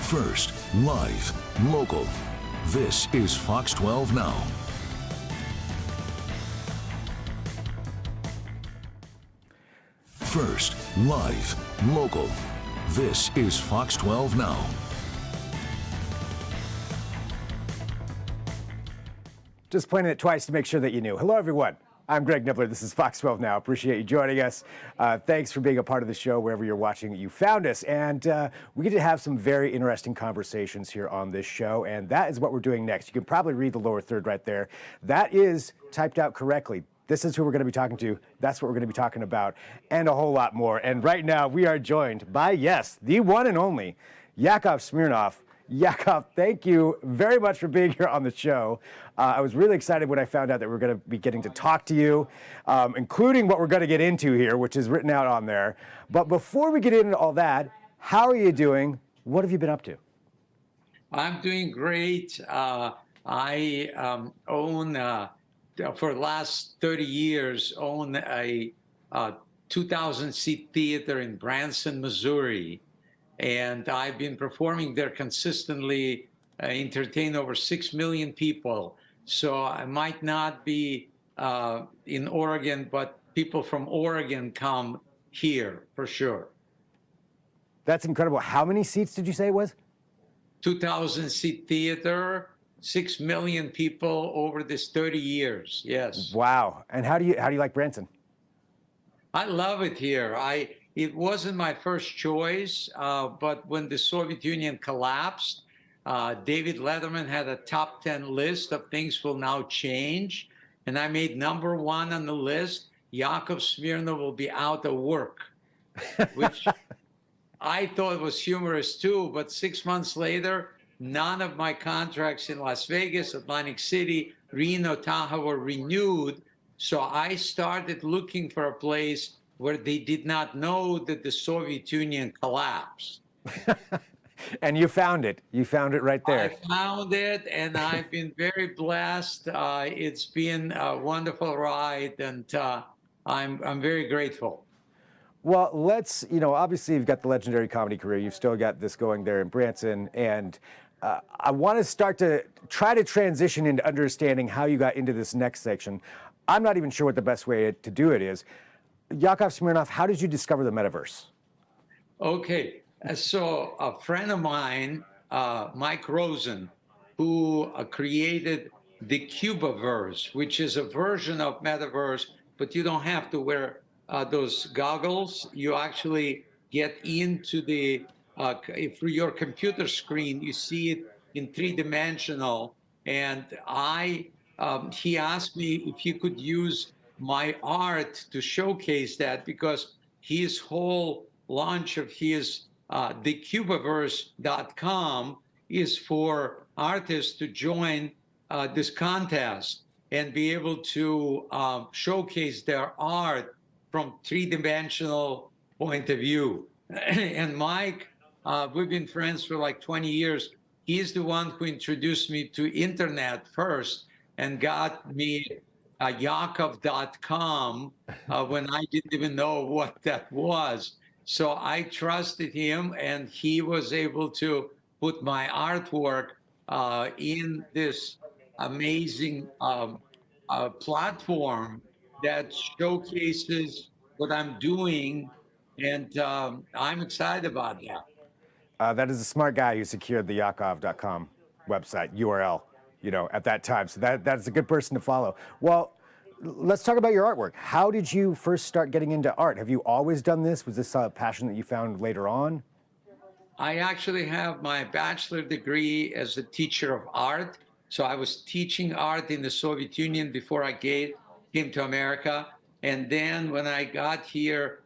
First, live, local. This is Fox 12 Now. First, live, local. This is Fox 12 Now. Just pointing it twice to make sure that you knew. Hello, everyone. I'm Greg Nibbler. This is Fox 12 Now. Appreciate you joining us. Thanks for being a part of the show wherever you're watching. You found us. And we get to have some very interesting conversations here on this show. And that is what we're doing next. You can probably read the lower third right there. That is typed out correctly. This is who we're going to be talking to. That's what we're going to be talking about, and a whole lot more. And right now, we are joined by, yes, the one and only Yakov Smirnoff. Yakov, thank you very much for being here on the show. I was really excited when I found out that we were going to be getting to talk to you, including what we're going to get into here, which is written out on there. But before we get into all that, how are you doing? What have you been up to? I'm doing great. I own, for the last 30 years, own a 2,000-seat theater in Branson, Missouri. And I've been performing there consistently, entertain over 6 million people. So I might not be in Oregon, but people from Oregon come here for sure. That's incredible. How many seats did you say it was? 2,000-seat theater, 6 million people over this 30 years. Yes. Wow. And how do you like Branson? I love it here. It wasn't my first choice, but when the Soviet Union collapsed, David Letterman had a top 10 list of things will now change. And I made number 1 on the list. Yakov Smirnoff will be out of work, which I thought was humorous too. But 6 months later, none of my contracts in Las Vegas, Atlantic City, Reno, Tahoe were renewed. So I started looking for a place where they did not know that the Soviet Union collapsed. And you found it. You found it right there. I found it, and I've been very blessed. It's been a wonderful ride, and I'm very grateful. Well, let's, obviously you've got the legendary comedy career. You've still got this going there in Branson. And I want to start to try to transition into understanding how you got into this next section. I'm not even sure what the best way to do it is. Yakov Smirnoff, how did you discover the metaverse? Okay, so a friend of mine, Mike Rosen, who created the Cubiverse, which is a version of metaverse, but you don't have to wear those goggles. You actually get into the, through your computer screen, you see it in 3-dimensional. And he asked me if he could use my art to showcase that, because his whole launch of his thecubiverse.com is for artists to join this contest and be able to showcase their art from 3-dimensional point of view. And Mike, we've been friends for like 20 years. He's the one who introduced me to internet first and got me Yakov.com when I didn't even know what that was. So I trusted him, and he was able to put my artwork in this amazing platform that showcases what I'm doing, and I'm excited about that. That is a smart guy who secured the Yakov.com website URL, at that time. So that's a good person to follow. Well, let's talk about your artwork. How did you first start getting into art? Have you always done this? Was this a passion that you found later on? I actually have my bachelor degree as a teacher of art. So I was teaching art in the Soviet Union before I came to America. And then when I got here,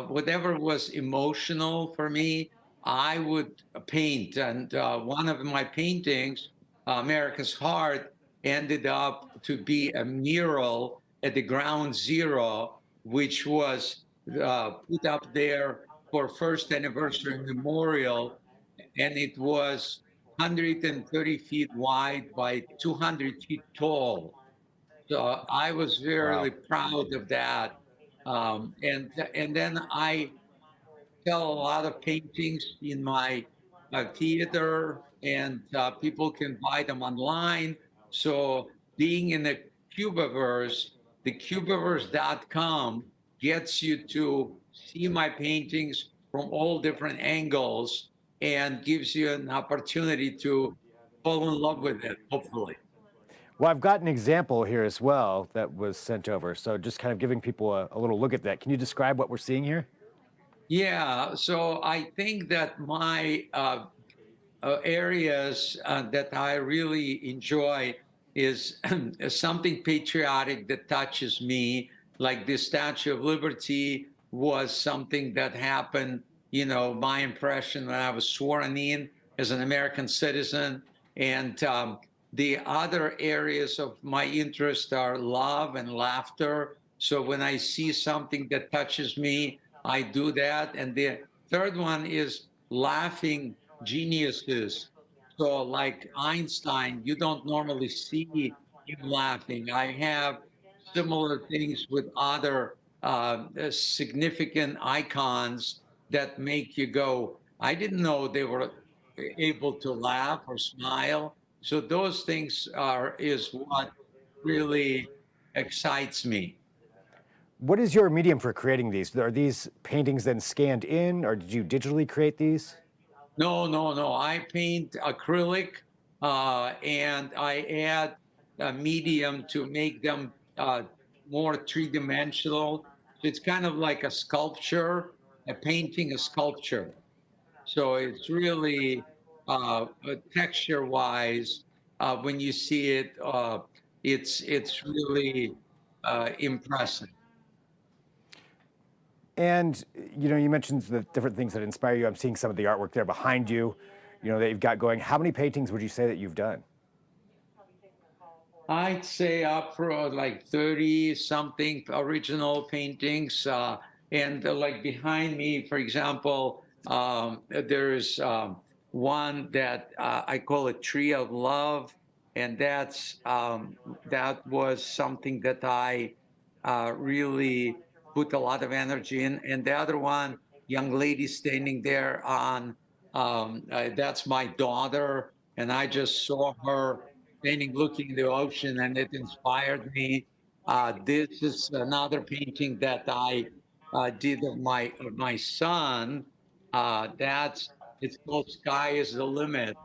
whatever was emotional for me, I would paint. And one of my paintings, America's Heart, ended up to be a mural at the Ground Zero, which was put up there for first anniversary memorial. And it was 130 feet wide by 200 feet tall. So I was really proud of that. And then I sell a lot of paintings in my theater, and people can buy them online. So being in the Cubiverse, the Cubiverse.com gets you to see my paintings from all different angles and gives you an opportunity to fall in love with it, hopefully. Well, I've got an example here as well that was sent over. So just kind of giving people a little look at that. Can you describe what we're seeing here? Yeah, so I think that my areas that I really enjoy is something patriotic that touches me, like the Statue of Liberty was something that happened, my impression when I was sworn in as an American citizen. And the other areas of my interest are love and laughter. So when I see something that touches me, I do that. And the third one is laughing geniuses. So, like Einstein, you don't normally see him laughing. I have similar things with other significant icons that make you go, I didn't know they were able to laugh or smile. So those things is what really excites me. What is your medium for creating these? Are these paintings then scanned in, or did you digitally create these? No, no, no. I paint acrylic, and I add a medium to make them more three-dimensional. So it's kind of like a sculpture, a painting, a sculpture. So it's really texture-wise, when you see it, it's really impressive. And you mentioned the different things that inspire you. I'm seeing some of the artwork there behind you, that you've got going. How many paintings would you say that you've done? I'd say up for like 30 something original paintings. And like behind me, for example, there's one that I call a Tree of Love. And that was something that I really put a lot of energy in. And the other one, young lady standing there on, that's my daughter. And I just saw her painting looking in the ocean, and it inspired me. This is another painting that I did of my son. That's it's called Sky is the Limit,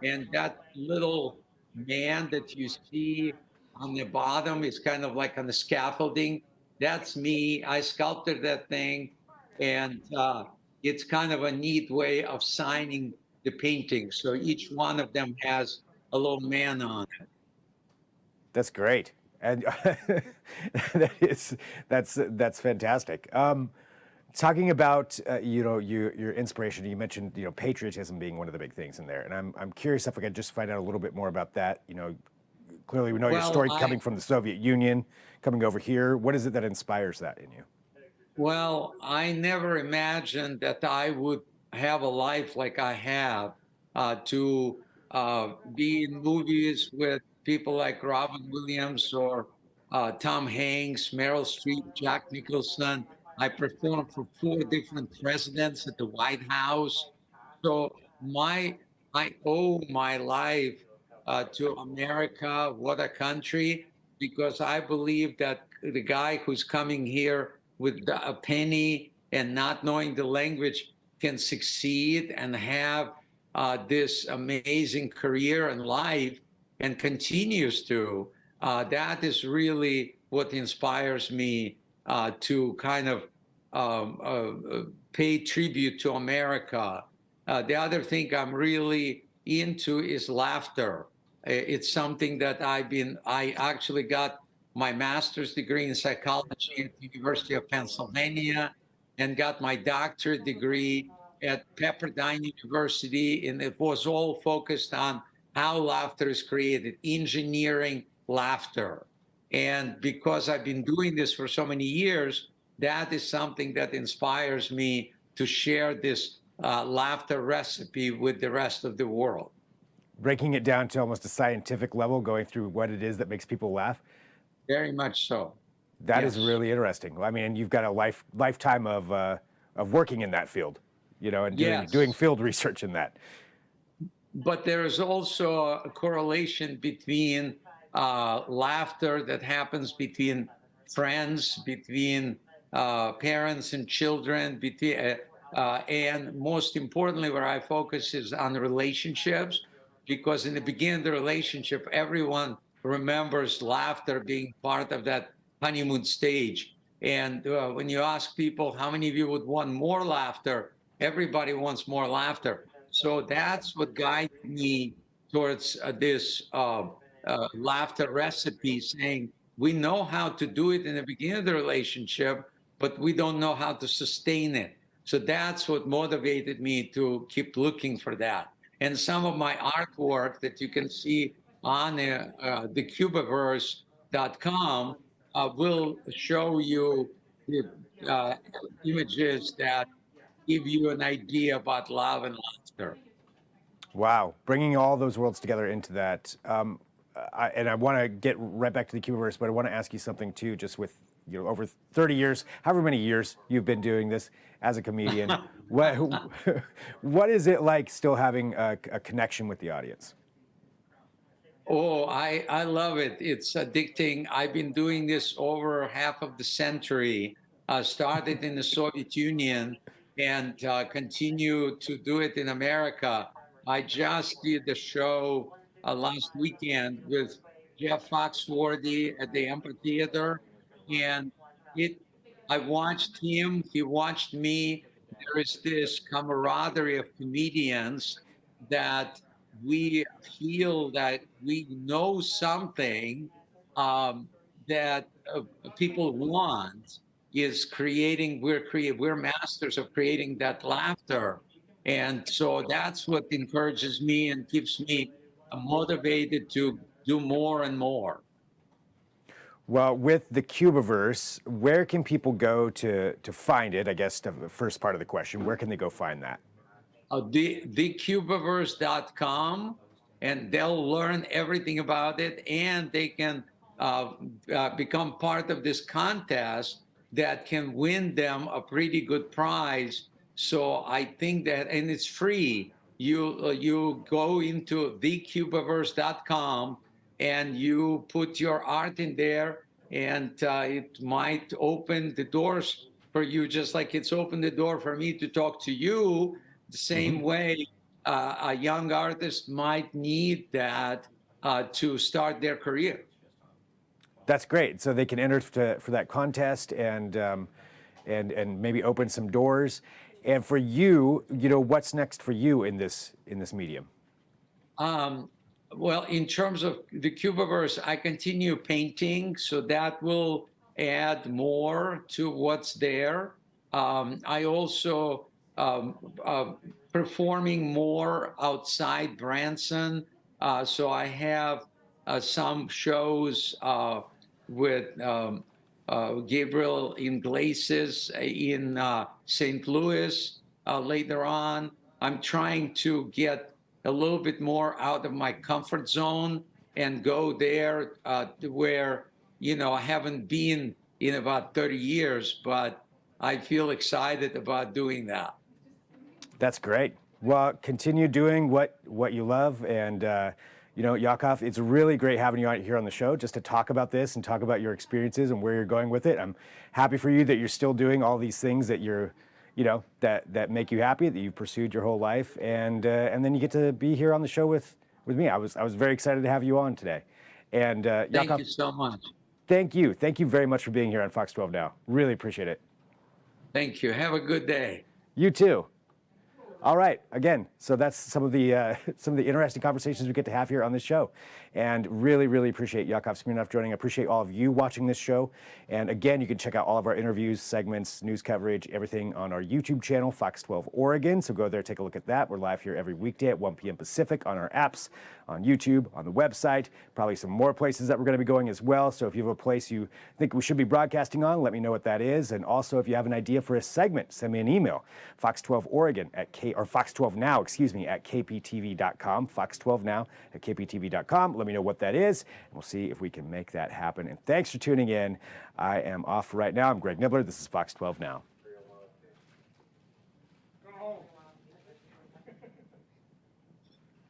and that little man that you see on the bottom is kind of like on the scaffolding. That's me. I sculpted that thing, and it's kind of a neat way of signing the painting. So each one of them has a little man on it. That's great, and that's fantastic. Talking about your inspiration, you mentioned patriotism being one of the big things in there, and I'm curious if I could just find out a little bit more about that. Clearly we know your Well, story coming from the Soviet Union, coming over here. What is it that inspires that in you? well, I never imagined that I would have a life like I have, to be in movies with people like Robin Williams or Tom Hanks, Meryl Streep, Jack Nicholson. I performed for four different presidents at the White House. So I owe my life to America. What a country! Because I believe that the guy who's coming here with a penny and not knowing the language can succeed and have this amazing career and life and continues to. That is really what inspires me to kind of pay tribute to America. The other thing I'm really into is laughter. It's something that I actually got my master's degree in psychology at the University of Pennsylvania and got my doctorate degree at Pepperdine University. And it was all focused on how laughter is created, engineering laughter. And because I've been doing this for so many years, that is something that inspires me to share this laughter recipe with the rest of the world. Breaking it down to almost a scientific level, going through what it is that makes people laugh. Very much so. That is Yes. really interesting. I mean, and you've got a lifetime of working in that field, and doing Yes. field research in that. but there is also a correlation between laughter that happens between friends, between parents and children, and most importantly, where I focus is on relationships, because in the beginning of the relationship, everyone remembers laughter being part of that honeymoon stage. And when you ask people how many of you would want more laughter, everybody wants more laughter. So that's what guides me towards this laughter recipe, saying we know how to do it in the beginning of the relationship, but we don't know how to sustain it. So that's what motivated me to keep looking for that. And some of my artwork that you can see on the Cubiverse.com will show you the images that give you an idea about love and laughter. Wow, bringing all those worlds together into that. I want to get right back to the Cubiverse, but I want to ask you something too, just with over 30 years, however many years you've been doing this as a comedian. What is it like still having a connection with the audience? Oh, I love it. It's addicting. I've been doing this over half of the century. Started in the Soviet Union and continue to do it in America. I just did the show last weekend with Jeff Foxworthy at the Amphitheater, and it. I watched him. He watched me. There is this camaraderie of comedians that we feel that we know something that people want is creating. We're masters of creating that laughter, and so that's what encourages me and keeps me motivated to do more and more. Well, with the Cubiverse, where can people go to find it? I guess the first part of the question, where can they go find that? Thecubiverse.com, and they'll learn everything about it, and they can become part of this contest that can win them a pretty good prize. So I think that, and it's free. You go into thecubiverse.com and you put your art in there, and it might open the doors for you, just like it's opened the door for me to talk to you. The same way a young artist might need that to start their career. That's great. So they can enter for that contest and maybe open some doors. And for you, what's next for you in this medium? Well, in terms of the Cubiverse, I continue painting, so that will add more to what's there. I also performing more outside Branson. So I have some shows with Gabriel Iglesias in St. Louis later on. I'm trying to get a little bit more out of my comfort zone and go there where, I haven't been in about 30 years, but I feel excited about doing that. That's great. Well, continue doing what you love. And, Yakov, it's really great having you out here on the show just to talk about this and talk about your experiences and where you're going with it. I'm happy for you that you're still doing all these things that you're, that make you happy, that you've pursued your whole life. And then you get to be here on the show with me. I was very excited to have you on today. And Thank Yakov, you so much. Thank you. Thank you very much for being here on Fox 12 Now. Really appreciate it. Thank you. Have a good day. You too. All right. Again, so that's some of the interesting conversations we get to have here on this show, and really, really appreciate Yakov Smirnoff joining. I appreciate all of you watching this show. And again, you can check out all of our interviews, segments, news coverage, everything on our YouTube channel, Fox 12 Oregon. So go there, take a look at that. We're live here every weekday at 1 p.m. Pacific on our apps, on YouTube, on the website. Probably some more places that we're going to be going as well. So if you have a place you think we should be broadcasting on, let me know what that is. And also, if you have an idea for a segment, send me an email, Fox12Oregon or Fox12Now, at KPTV.com, Fox12Now at KPTV.com. Let me know what that is, and we'll see if we can make that happen. And thanks for tuning in. I am off right now. I'm Greg Nibbler. This is Fox 12 Now.